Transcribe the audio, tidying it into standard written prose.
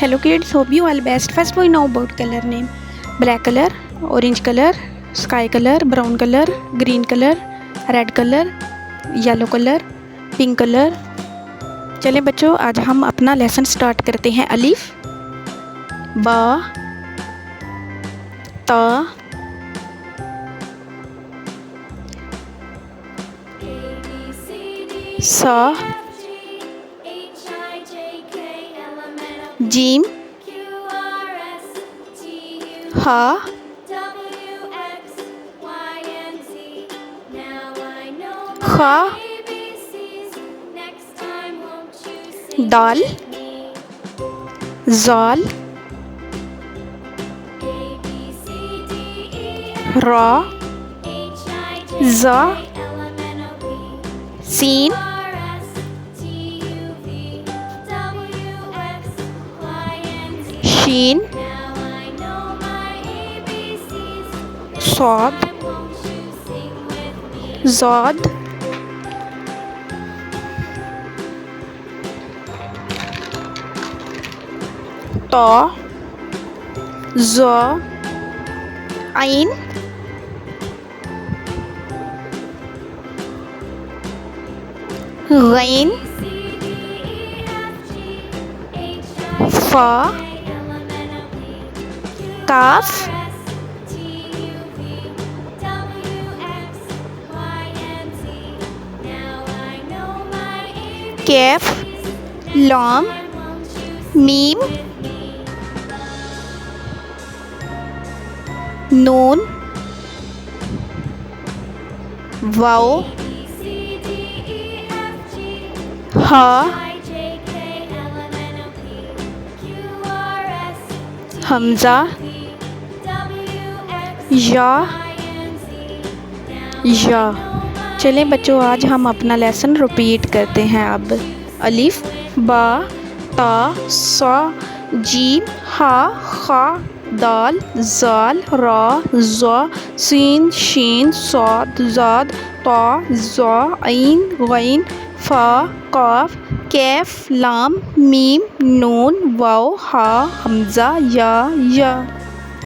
Hello kids, hope you all best. First we know about color name. Black color, orange color, sky color, brown color, green color, red colour, yellow colour, pink colour. चलें बच्चों, आज हम अपना lesson start करते हैं। अलिफ, बा, ता, सा, जीम, हा, खा, दाल, जाल, रा, जा, सीन, शीन, सौद, ज़ाद, ता, ज़ा, आइन, गैन, फा, काफ, कैफ, लाम, मीम, नून, वाओ, हा, हमजा, या। चलें बच्चों, आज हम अपना लेसन रिपीट करते हैं। अब अलिफ, बा, ता, सा, जीम, हा, खा, दाल, जाल, रा, ज़ा, सीन, शीन, सौद, ज़ाद, ता, ज़ा, आइन, गैन, फा, काफ, कैफ, लाम, मीम, नून, वाओ, हा, हमज़ा, या।